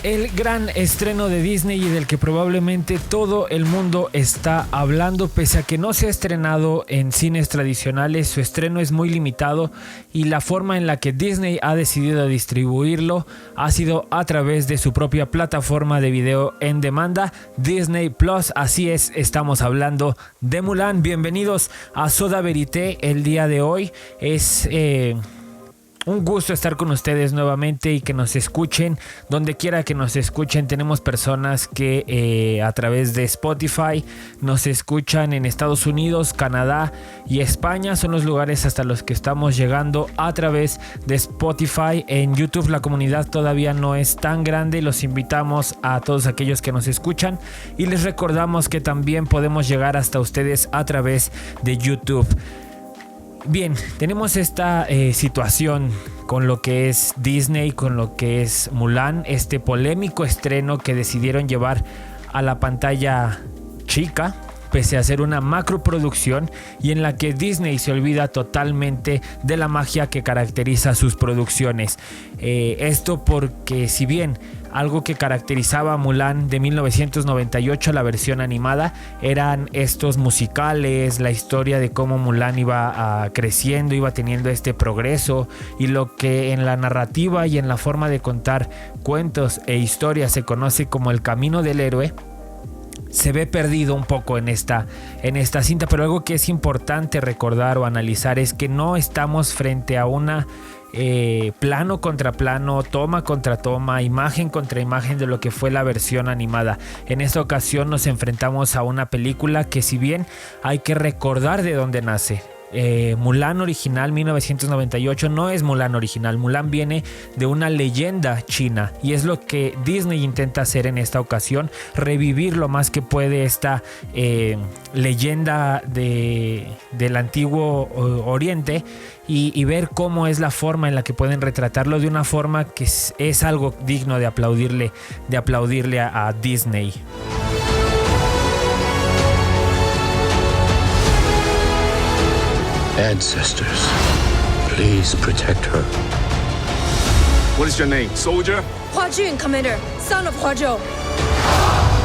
El gran estreno de Disney y del que probablemente todo el mundo está hablando, pese a que no se ha estrenado en cines tradicionales, su estreno es muy limitado y la forma en la que Disney ha decidido distribuirlo ha sido a través de su propia plataforma de video en demanda, Disney Plus. Así es, estamos hablando de Mulan. Bienvenidos a Soda Verité. El día de hoy es un gusto estar con ustedes nuevamente y que nos escuchen donde quiera que nos escuchen. Tenemos personas que a través de Spotify nos escuchan en Estados Unidos, Canadá y España. Son los lugares hasta los que estamos llegando a través de Spotify. En YouTube la comunidad todavía no es tan grande. Los invitamos a todos aquellos que nos escuchan y les recordamos que también podemos llegar hasta ustedes a través de YouTube. Bien, tenemos esta situación con lo que es Disney, con lo que es Mulan, este polémico estreno que decidieron llevar a la pantalla chica, pese a ser una macroproducción, y en la que Disney se olvida totalmente de la magia que caracteriza sus producciones. Esto porque si bien algo que caracterizaba a Mulan de 1998, la versión animada, eran estos musicales, la historia de cómo Mulan iba creciendo, iba teniendo este progreso, y lo que en la narrativa y en la forma de contar cuentos e historias se conoce como el camino del héroe, se ve perdido un poco en esta cinta. Pero algo que es importante recordar o analizar es que no estamos frente a una plano contra plano, toma contra toma, imagen contra imagen de lo que fue la versión animada. En esta ocasión nos enfrentamos a una película que, si bien hay que recordar de dónde nace, Mulan original 1998 no es Mulan original. Mulan viene de una leyenda china y es lo que Disney intenta hacer en esta ocasión, revivir lo más que puede esta leyenda del antiguo Oriente y ver cómo es la forma en la que pueden retratarlo de una forma que es algo digno de aplaudirle a Disney. Ancestors, please protect her. What is your name, soldier? Hua Jun, Commander, son of Hua Zhou.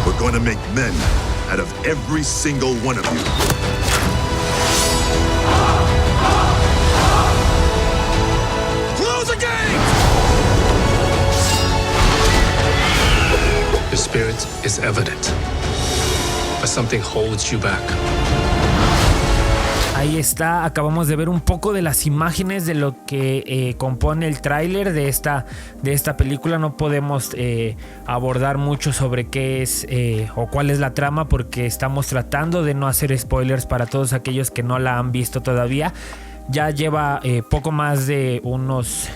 We're going to make men out of every single one of you. Close the gate! The spirit is evident, but something holds you back. Ahí está, acabamos de ver un poco de las imágenes de lo que compone el tráiler de esta película. No podemos abordar mucho sobre qué es o cuál es la trama, porque estamos tratando de no hacer spoilers para todos aquellos que no la han visto todavía. Ya lleva poco más de unos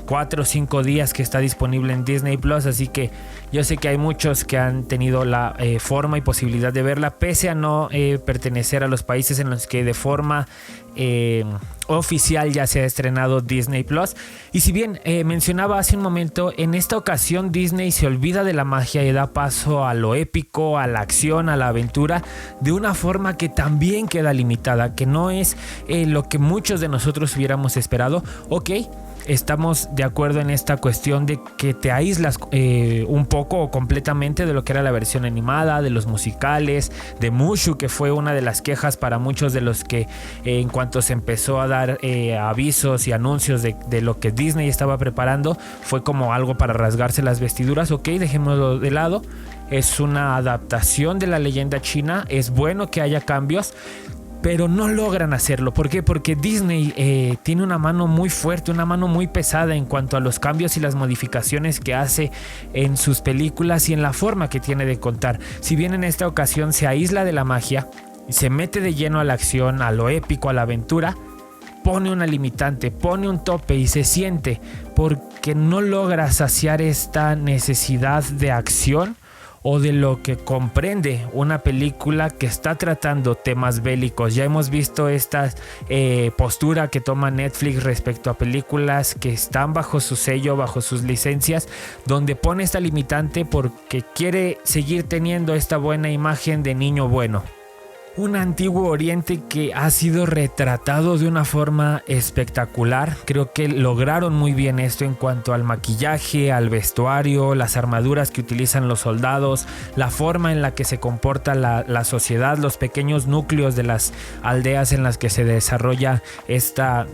4 o 5 días que está disponible en Disney Plus, así que yo sé que hay muchos que han tenido la forma y posibilidad de verla, pese a no pertenecer a los países en los que de forma oficial ya se ha estrenado Disney Plus. Y si bien mencionaba hace un momento, en esta ocasión Disney se olvida de la magia y da paso a lo épico, a la acción, a la aventura, de una forma que también queda limitada, que no es lo que muchos de nosotros hubiéramos esperado. Ok, estamos de acuerdo en esta cuestión de que te aíslas un poco o completamente de lo que era la versión animada, de los musicales, de Mushu, que fue una de las quejas para muchos de los que en cuanto se empezó a dar avisos y anuncios de lo que Disney estaba preparando, fue como algo para rasgarse las vestiduras. Ok, dejémoslo de lado, es una adaptación de la leyenda china, es bueno que haya cambios, pero no logran hacerlo. ¿Por qué? Porque Disney tiene una mano muy fuerte, una mano muy pesada en cuanto a los cambios y las modificaciones que hace en sus películas y en la forma que tiene de contar. Si bien en esta ocasión se aísla de la magia, se mete de lleno a la acción, a lo épico, a la aventura, pone una limitante, pone un tope y se siente, porque no logra saciar esta necesidad de acción o de lo que comprende una película que está tratando temas bélicos. Ya hemos visto esta postura que toma Netflix respecto a películas que están bajo su sello, bajo sus licencias, donde pone esta limitante porque quiere seguir teniendo esta buena imagen de niño bueno. Un antiguo oriente que ha sido retratado de una forma espectacular. Creo que lograron muy bien esto en cuanto al maquillaje, al vestuario, las armaduras que utilizan los soldados, la forma en la que se comporta la sociedad, los pequeños núcleos de las aldeas en las que se desarrolla esta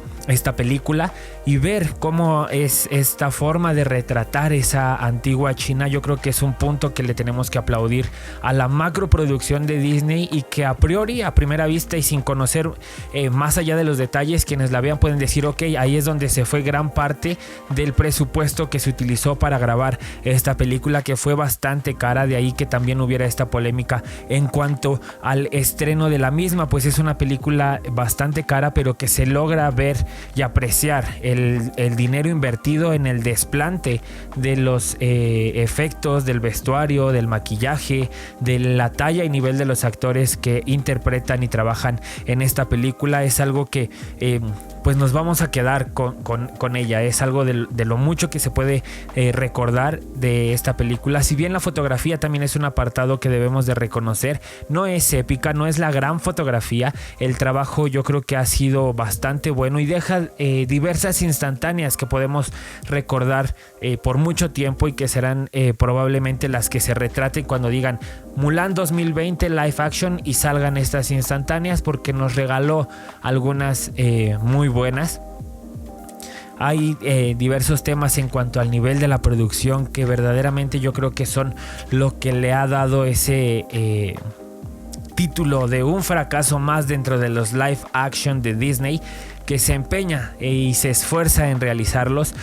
película, y ver cómo es esta forma de retratar esa antigua China. Yo creo que es un punto que le tenemos que aplaudir a la macroproducción de Disney, y que a priori, a primera vista y sin conocer más allá de los detalles, quienes la vean pueden decir ok, ahí es donde se fue gran parte del presupuesto que se utilizó para grabar esta película, que fue bastante cara. De ahí que también hubiera esta polémica en cuanto al estreno de la misma, pues es una película bastante cara, pero que se logra ver y apreciar el dinero invertido en el desplante de los efectos, del vestuario, del maquillaje, de la talla y nivel de los actores que interpretan y trabajan en esta película. Es algo que pues nos vamos a quedar con ella. Es algo de lo mucho que se puede recordar de esta película. Si bien la fotografía también es un apartado que debemos de reconocer, no es épica, no es la gran fotografía. El trabajo yo creo que ha sido bastante bueno y deja diversas instantáneas que podemos recordar por mucho tiempo, y que serán probablemente las que se retraten cuando digan Mulan 2020 live action y salgan estas instantáneas, porque nos regaló algunas muy buenas. Hay diversos temas en cuanto al nivel de la producción que verdaderamente yo creo que son lo que le ha dado ese título de un fracaso más dentro de los live action de Disney, que se empeña y se esfuerza en realizarlos.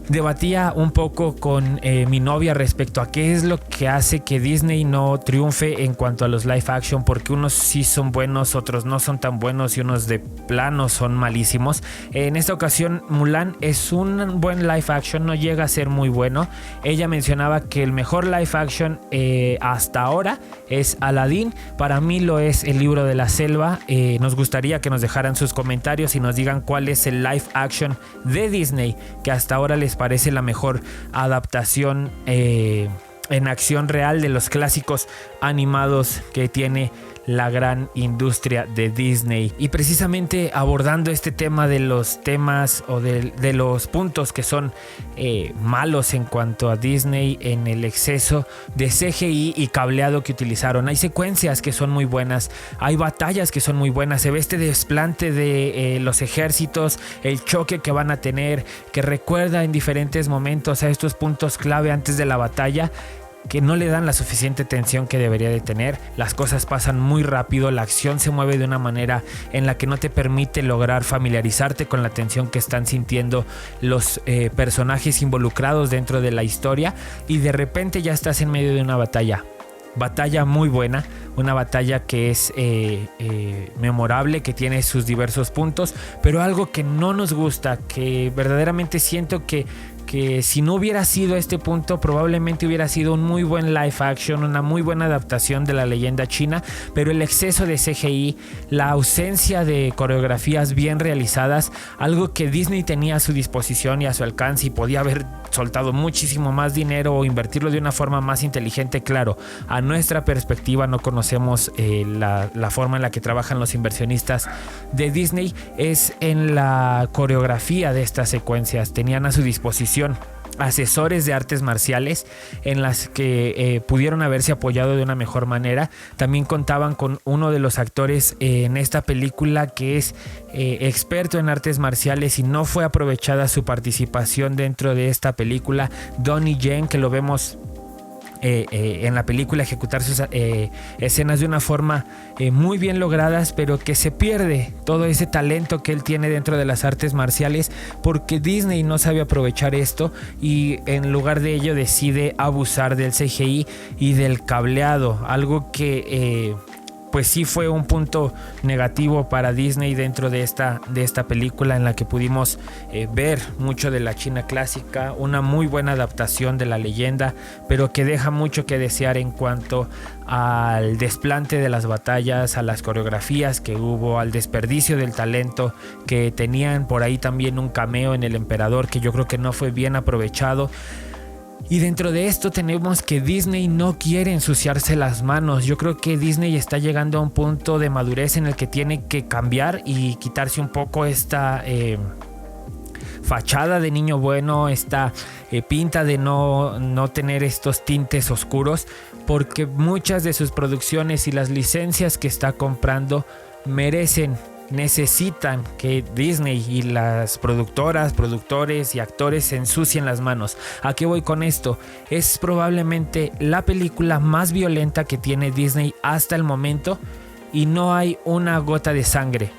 Debatía un poco con mi novia respecto a qué es lo que hace que Disney no triunfe en cuanto a los live action, porque unos sí son buenos, otros no son tan buenos y unos de plano son malísimos. En esta ocasión Mulan es un buen live action, no llega a ser muy bueno. Ella mencionaba que el mejor live action hasta ahora es Aladdin. Para mí lo es El Libro de la Selva. Nos gustaría que nos dejaran sus comentarios y nos digan cuál es el live action de Disney que hasta ahora les parece la mejor adaptación en acción real de los clásicos animados que tiene la gran industria de Disney. Y precisamente abordando este tema de los temas o de los puntos que son malos en cuanto a Disney, en el exceso de CGI y cableado que utilizaron. Hay secuencias que son muy buenas, hay batallas que son muy buenas, se ve este desplante de los ejércitos, el choque que van a tener, que recuerda en diferentes momentos a estos puntos clave antes de la batalla, que no le dan la suficiente tensión que debería de tener. Las cosas pasan muy rápido, la acción se mueve de una manera en la que no te permite lograr familiarizarte con la tensión que están sintiendo los personajes involucrados dentro de la historia, y de repente ya estás en medio de una batalla muy buena, una batalla que es memorable, que tiene sus diversos puntos, pero algo que no nos gusta, que verdaderamente siento que si no hubiera sido este punto, probablemente hubiera sido un muy buen live action, una muy buena adaptación de la leyenda china, pero el exceso de CGI, la ausencia de coreografías bien realizadas, algo que Disney tenía a su disposición y a su alcance, y podía haber soltado muchísimo más dinero o invertirlo de una forma más inteligente. Claro, a nuestra perspectiva no conocemos la forma en la que trabajan los inversionistas de Disney, es en la coreografía de estas secuencias. Tenían a su disposición asesores de artes marciales en las que pudieron haberse apoyado de una mejor manera. También contaban con uno de los actores en esta película que es experto en artes marciales, y no fue aprovechada su participación dentro de esta película. Donnie Yen, que lo vemos en la película ejecutar sus escenas de una forma muy bien logradas, pero que se pierde todo ese talento que él tiene dentro de las artes marciales, porque Disney no sabe aprovechar esto, y en lugar de ello decide abusar del CGI y del cableado, algo que pues sí fue un punto negativo para Disney dentro de esta película, en la que pudimos ver mucho de la China clásica, una muy buena adaptación de la leyenda, pero que deja mucho que desear en cuanto al desplante de las batallas, a las coreografías que hubo, al desperdicio del talento que tenían. Por ahí también un cameo en el emperador que yo creo que no fue bien aprovechado. Y dentro de esto tenemos que Disney no quiere ensuciarse las manos. Yo creo que Disney está llegando a un punto de madurez en el que tiene que cambiar y quitarse un poco esta fachada de niño bueno, esta pinta de no tener estos tintes oscuros, porque muchas de sus producciones y las licencias que está comprando necesitan que Disney y las productoras, productores y actores se ensucien las manos. ¿A qué voy con esto? Es probablemente la película más violenta que tiene Disney hasta el momento y no hay una gota de sangre.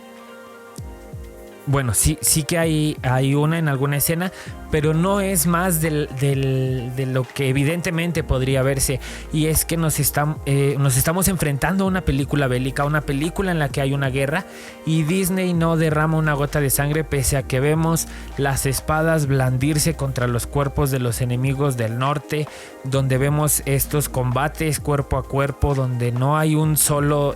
Bueno, sí que hay una en alguna escena, pero no es más de lo que evidentemente podría verse. Y es que nos estamos enfrentando a una película bélica, una película en la que hay una guerra, y Disney no derrama una gota de sangre, pese a que vemos las espadas blandirse contra los cuerpos de los enemigos del norte, donde vemos estos combates cuerpo a cuerpo, donde no hay un solo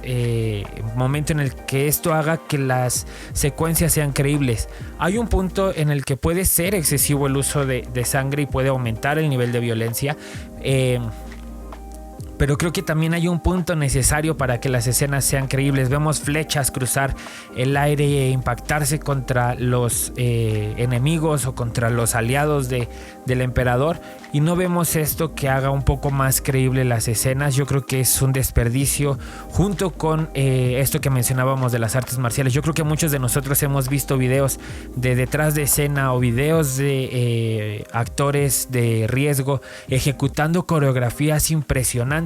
momento en el que esto haga que las secuencias sean creíbles. Hay un punto en el que puede ser excesivo el uso de sangre y puede aumentar el nivel de violencia, pero creo que también hay un punto necesario para que las escenas sean creíbles. Vemos flechas cruzar el aire e impactarse contra los enemigos o contra los aliados del emperador, y no vemos esto que haga un poco más creíble las escenas. Yo creo que es un desperdicio, junto con esto que mencionábamos de las artes marciales. Yo creo que muchos de nosotros hemos visto videos de detrás de escena o videos de actores de riesgo ejecutando coreografías impresionantes,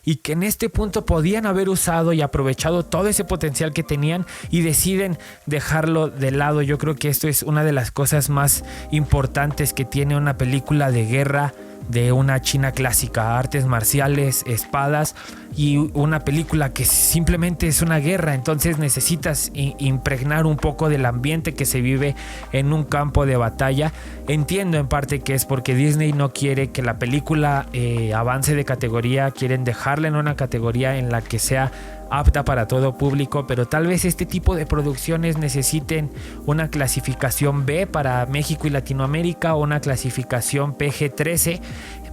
y que en este punto podían haber usado y aprovechado todo ese potencial que tenían y deciden dejarlo de lado. Yo creo que esto es una de las cosas más importantes que tiene una película de guerra de una China clásica: artes marciales, espadas, y una película que simplemente es una guerra. Entonces necesitas impregnar un poco del ambiente que se vive en un campo de batalla. Entiendo en parte que es porque Disney no quiere que la película avance de categoría, quieren dejarla en una categoría en la que sea apta para todo público, pero tal vez este tipo de producciones necesiten una clasificación B para México y Latinoamérica, o una clasificación PG-13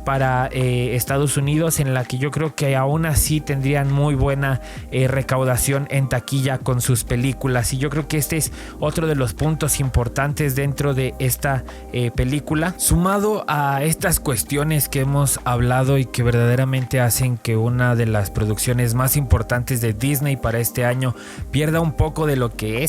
para Estados Unidos, en la que yo creo que aún así tendrían muy buena recaudación en taquilla con sus películas. Y yo creo que este es otro de los puntos importantes dentro de esta película, sumado a estas cuestiones que hemos hablado y que verdaderamente hacen que una de las producciones más importantes de Disney para este año pierda un poco de lo que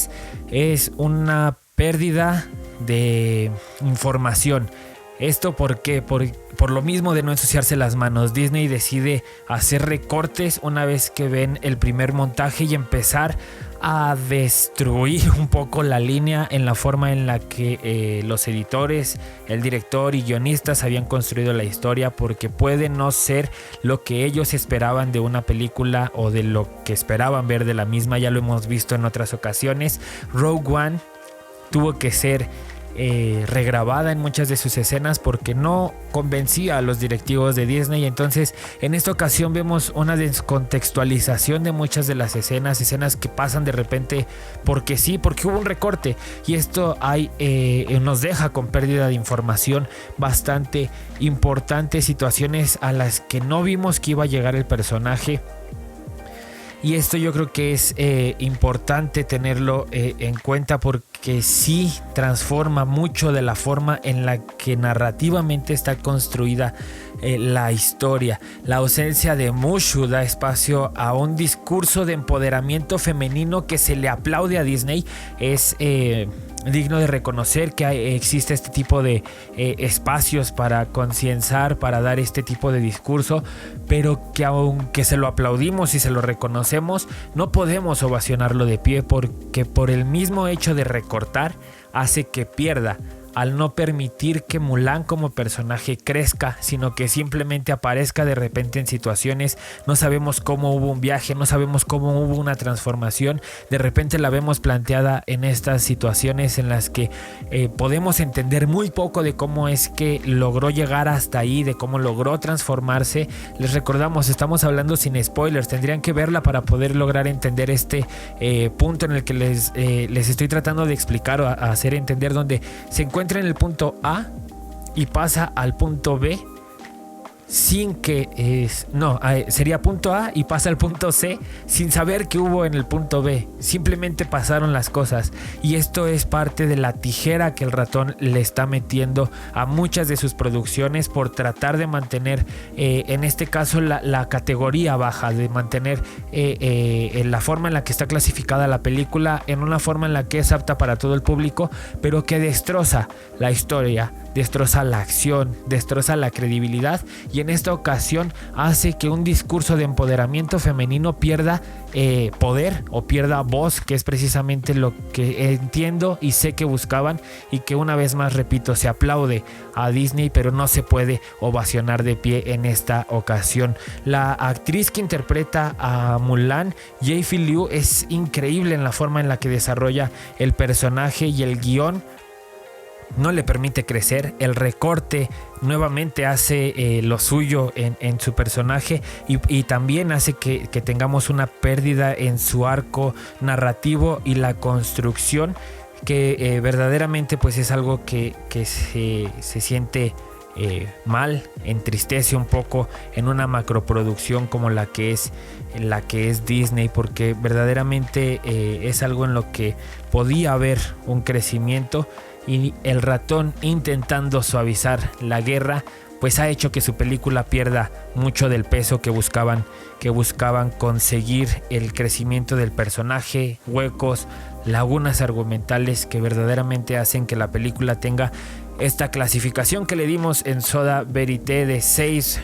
es una pérdida de información. ¿Esto por qué? Por lo mismo de no ensuciarse las manos. Disney decide hacer recortes una vez que ven el primer montaje y empezar a destruir un poco la línea en la forma en la que los editores, el director y guionistas habían construido la historia, porque puede no ser lo que ellos esperaban de una película o de lo que esperaban ver de la misma. Ya lo hemos visto en otras ocasiones. Rogue One tuvo que ser regrabada en muchas de sus escenas porque no convencía a los directivos de Disney. Entonces en esta ocasión vemos una descontextualización de muchas de las escenas que pasan de repente porque sí, porque hubo un recorte, y esto nos deja con pérdida de información bastante importante, situaciones a las que no vimos que iba a llegar el personaje. Y esto yo creo que es importante tenerlo en cuenta, porque sí transforma mucho de la forma en la que narrativamente está construida la historia. La ausencia de Mushu da espacio a un discurso de empoderamiento femenino que se le aplaude a Disney. Es digno de reconocer que existe este tipo de espacios para concienciar, para dar este tipo de discurso, pero que aunque se lo aplaudimos y se lo reconocemos, no podemos ovacionarlo de pie, porque por el mismo hecho de recortar hace que pierda, al no permitir que Mulan como personaje crezca, sino que simplemente aparezca de repente en situaciones. No sabemos cómo hubo un viaje, no sabemos cómo hubo una transformación. De repente la vemos planteada en estas situaciones en las que podemos entender muy poco de cómo es que logró llegar hasta ahí, de cómo logró transformarse. Les recordamos, estamos hablando sin spoilers, tendrían que verla para poder lograr entender este punto en el que les estoy tratando de explicar o hacer entender, donde se encuentra en el punto A y pasa al punto B sin que sería punto A y pasa al punto C sin saber qué hubo en el punto B. Simplemente pasaron las cosas, y esto es parte de la tijera que el ratón le está metiendo a muchas de sus producciones por tratar de mantener en este caso la categoría baja, de mantener la forma en la que está clasificada la película en una forma en la que es apta para todo el público, pero que destroza la historia, destroza la acción, destroza la credibilidad, y en esta ocasión hace que un discurso de empoderamiento femenino pierda poder o pierda voz, que es precisamente lo que entiendo y sé que buscaban, y que una vez más, repito, se aplaude a Disney, pero no se puede ovacionar de pie en esta ocasión. La actriz que interpreta a Mulan, Jie-Fi Liu, es increíble en la forma en la que desarrolla el personaje, y el guión no le permite crecer. El recorte nuevamente hace lo suyo en su personaje, y también hace que tengamos una pérdida en su arco narrativo y la construcción, que verdaderamente pues es algo que se siente mal, entristece un poco en una macroproducción como la que es Disney, porque verdaderamente es algo en lo que podía haber un crecimiento, y el ratón, intentando suavizar la guerra, pues ha hecho que su película pierda mucho del peso que buscaban conseguir, el crecimiento del personaje, huecos, lagunas argumentales que verdaderamente hacen que la película tenga esta clasificación que le dimos en Soda Verité de 6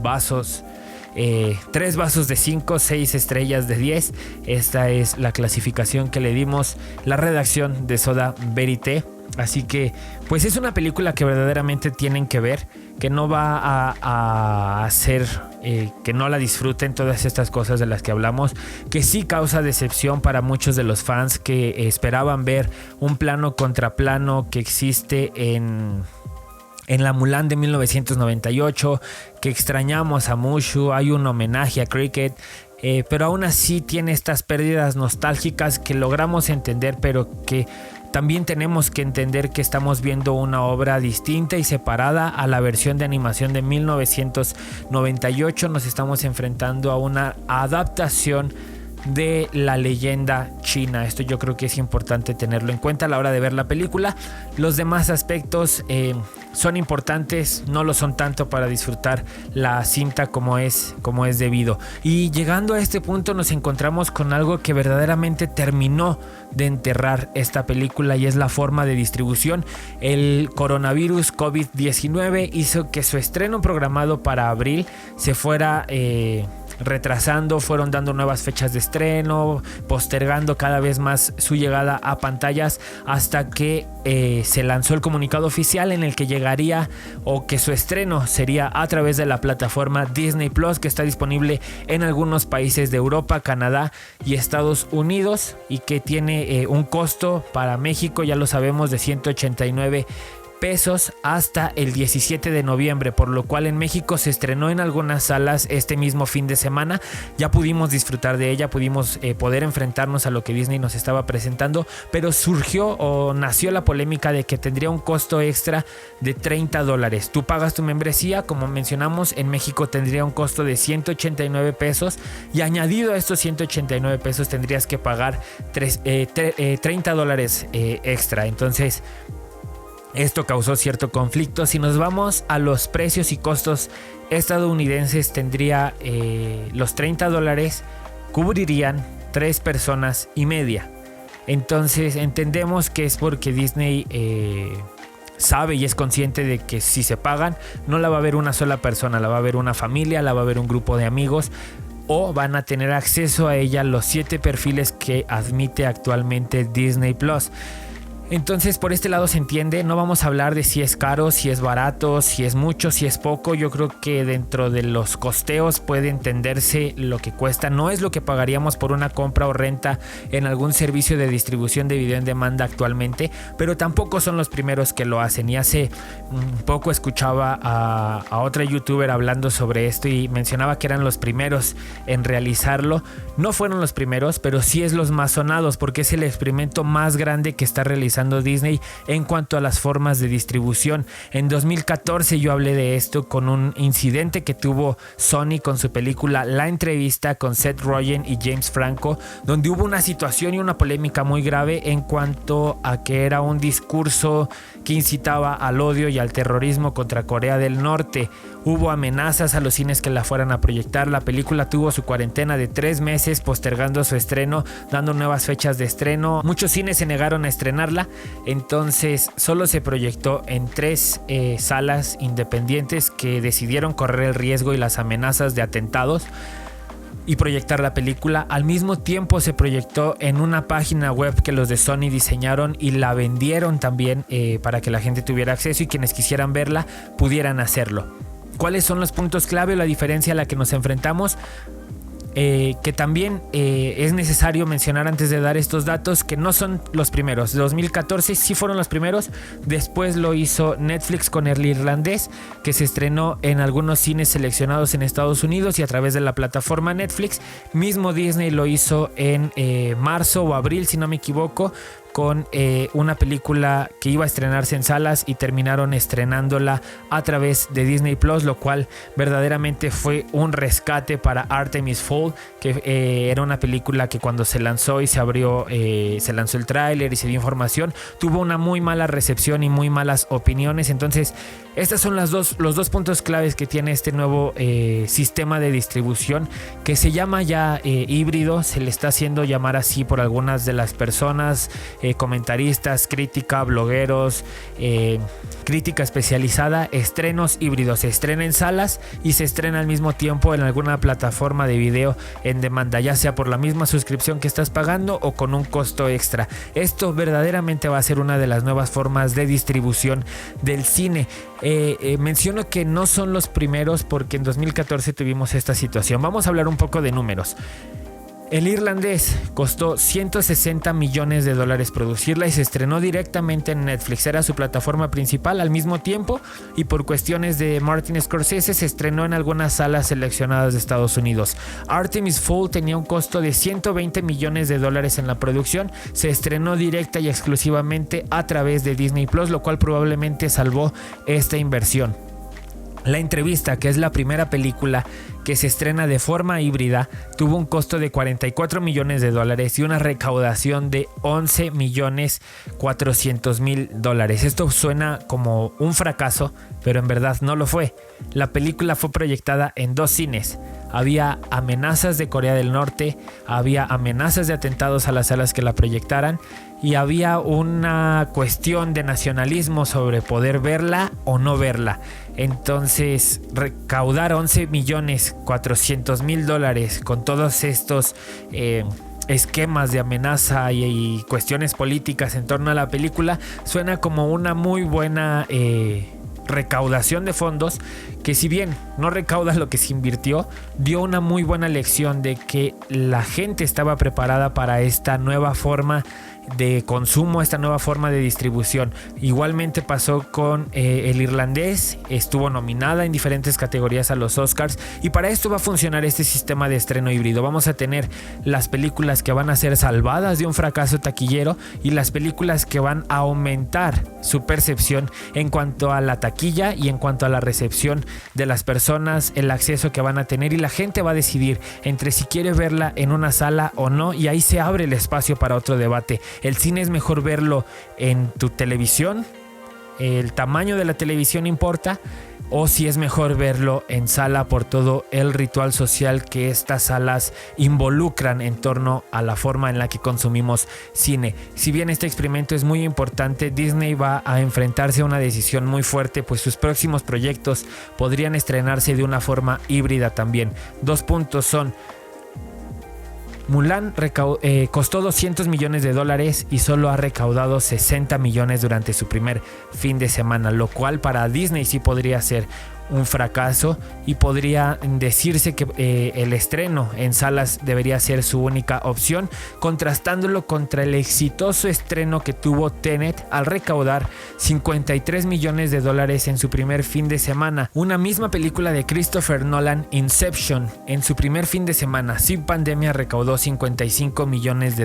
vasos, 3 vasos de 5, 6 estrellas de 10. Esta es la clasificación que le dimos la redacción de Soda Verité. Así que pues es una película que verdaderamente tienen que ver, que no va a hacer que no la disfruten, todas estas cosas de las que hablamos, que sí causa decepción para muchos de los fans que esperaban ver un plano contra plano que existe en la Mulan de 1998, que extrañamos a Mushu, hay un homenaje a Cricket, pero aún así tiene estas pérdidas nostálgicas que logramos entender, pero que también tenemos que entender que estamos viendo una obra distinta y separada a la versión de animación de 1998. Nos estamos enfrentando a una adaptación de la leyenda china. Esto yo creo que es importante tenerlo en cuenta a la hora de ver la película. Los demás aspectos son importantes, no lo son tanto para disfrutar la cinta como es debido. Y llegando a este punto nos encontramos con algo que verdaderamente terminó de enterrar esta película, y es la forma de distribución. El coronavirus COVID-19 hizo que su estreno programado para abril se fuera retrasando, fueron dando nuevas fechas de estreno, postergando cada vez más su llegada a pantallas, hasta que se lanzó el comunicado oficial en el que llegaría, o que su estreno sería a través de la plataforma Disney Plus, que está disponible en algunos países de Europa, Canadá y Estados Unidos, y que tiene un costo para México, ya lo sabemos, de 189 pesos hasta el 17 de noviembre, por lo cual en México se estrenó en algunas salas este mismo fin de semana. Ya pudimos disfrutar de ella, pudimos poder enfrentarnos a lo que Disney nos estaba presentando, pero surgió o nació la polémica de que tendría un costo extra de $30. Tú pagas tu membresía, como mencionamos, en México tendría un costo de 189 pesos, y añadido a estos 189 pesos tendrías que pagar $30 extra. Entonces esto causó cierto conflicto. Si nos vamos a los precios y costos estadounidenses, tendría los $30 cubrirían 3 personas y media. Entonces entendemos que es porque Disney sabe y es consciente de que si se pagan, no la va a ver una sola persona, la va a ver una familia, la va a ver un grupo de amigos, o van a tener acceso a ella los 7 perfiles que admite actualmente Disney Plus. Entonces por este lado se entiende, no vamos a hablar de si es caro, si es barato, si es mucho, si es poco. Yo creo que dentro de los costeos puede entenderse lo que cuesta. No es lo que pagaríamos por una compra o renta en algún servicio de distribución de video en demanda actualmente, pero tampoco son los primeros que lo hacen. Y hace un poco escuchaba a otra youtuber hablando sobre esto y mencionaba que eran los primeros en realizarlo. No fueron los primeros, pero sí es los más sonados, porque es el experimento más grande que está realizando utilizando Disney en cuanto a las formas de distribución. En 2014 yo hablé de esto con un incidente que tuvo Sony con su película La Entrevista con Seth Rogen y James Franco, donde hubo una situación y una polémica muy grave en cuanto a que era un discurso que incitaba al odio y al terrorismo contra Corea del Norte. Hubo amenazas a los cines que la fueran a proyectar. La película tuvo su cuarentena de 3 meses, postergando su estreno, dando nuevas fechas de estreno. Muchos cines se negaron a estrenarla, entonces solo se proyectó en 3 salas independientes que decidieron correr el riesgo y las amenazas de atentados y proyectar la película. Al mismo tiempo se proyectó en una página web que los de Sony diseñaron y la vendieron también para que la gente tuviera acceso y quienes quisieran verla pudieran hacerlo. ¿Cuáles son los puntos clave o la diferencia a la que nos enfrentamos? Que también es necesario mencionar antes de dar estos datos que no son los primeros. 2014 sí fueron los primeros, después lo hizo Netflix con El Irlandés, que se estrenó en algunos cines seleccionados en Estados Unidos y a través de la plataforma Netflix. Mismo Disney lo hizo en marzo o abril, si no me equivoco, con una película que iba a estrenarse en salas y terminaron estrenándola a través de Disney Plus, lo cual verdaderamente fue un rescate para Artemis Fowl, que era una película que cuando se lanzó y se abrió, se lanzó el tráiler y se dio información, tuvo una muy mala recepción y muy malas opiniones. Entonces estos son los dos puntos claves que tiene este nuevo sistema de distribución, que se llama ya híbrido. Se le está haciendo llamar así por algunas de las personas, comentaristas, crítica, blogueros, crítica especializada. Estrenos híbridos: se estrena en salas y se estrena al mismo tiempo en alguna plataforma de video en demanda, ya sea por la misma suscripción que estás pagando o con un costo extra. Esto verdaderamente va a ser una de las nuevas formas de distribución del cine. Menciono que no son los primeros porque en 2014 tuvimos esta situación. Vamos a hablar un poco de números. El Irlandés costó $160 millones producirla y se estrenó directamente en Netflix. Era su plataforma principal al mismo tiempo, y por cuestiones de Martin Scorsese se estrenó en algunas salas seleccionadas de Estados Unidos. Artemis Fowl tenía un costo de $120 millones en la producción. Se estrenó directa y exclusivamente a través de Disney Plus, lo cual probablemente salvó esta inversión. La Entrevista, que es la primera película que se estrena de forma híbrida, tuvo un costo de $44 millones y una recaudación de $11.400.000. Esto suena como un fracaso, pero en verdad no lo fue. La película fue proyectada en 2 cines. Había amenazas de Corea del Norte, había amenazas de atentados a las salas que la proyectaran, y había una cuestión de nacionalismo sobre poder verla o no verla. Entonces, recaudar $11.400.000 con todos estos esquemas de amenaza y cuestiones políticas en torno a la película suena como una muy buena recaudación de fondos, que si bien no recauda lo que se invirtió, dio una muy buena lección de que la gente estaba preparada para esta nueva forma de consumo, esta nueva forma de distribución. Igualmente pasó con El Irlandés, estuvo nominada en diferentes categorías a los Oscars, y para esto va a funcionar este sistema de estreno híbrido. Vamos a tener las películas que van a ser salvadas de un fracaso taquillero y las películas que van a aumentar su percepción en cuanto a la taquilla y en cuanto a la recepción de las personas, el acceso que van a tener, y la gente va a decidir entre si quiere verla en una sala o no, y ahí se abre el espacio para otro debate. El cine es mejor verlo en tu televisión, el tamaño de la televisión importa, o si es mejor verlo en sala por todo el ritual social que estas salas involucran en torno a la forma en la que consumimos cine. Si bien este experimento es muy importante, Disney va a enfrentarse a una decisión muy fuerte, pues sus próximos proyectos podrían estrenarse de una forma híbrida también. 2 puntos son: Mulan costó $200 millones y solo ha recaudado $60 millones durante su primer fin de semana, lo cual para Disney sí podría ser un fracaso y podría decirse que el estreno en salas debería ser su única opción, contrastándolo contra el exitoso estreno que tuvo Tenet al recaudar $53 millones en su primer fin de semana. Una misma película de Christopher Nolan, Inception, en su primer fin de semana sin pandemia recaudó $55 millones.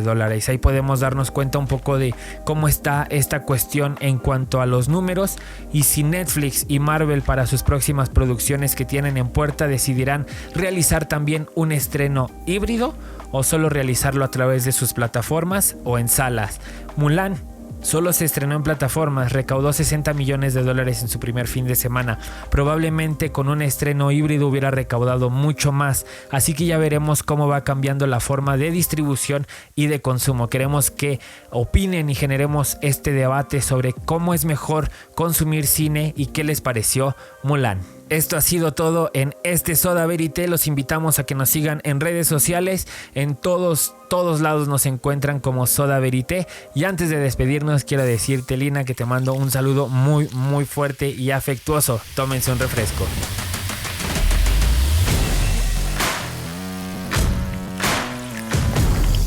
Ahí podemos darnos cuenta un poco de cómo está esta cuestión en cuanto a los números, y si Netflix y Marvel para sus próximas producciones que tienen en puerta decidirán realizar también un estreno híbrido o solo realizarlo a través de sus plataformas o en salas. Mulan solo se estrenó en plataformas, recaudó $60 millones en su primer fin de semana. Probablemente con un estreno híbrido hubiera recaudado mucho más, así que ya veremos cómo va cambiando la forma de distribución y de consumo. Queremos que opinen y generemos este debate sobre cómo es mejor consumir cine y qué les pareció Mulan. Esto ha sido todo en este Soda Verité. Los invitamos a que nos sigan en redes sociales. En todos lados nos encuentran como Soda Verité. Y antes de despedirnos, quiero decirte, Lina, que te mando un saludo muy fuerte y afectuoso. Tómense un refresco.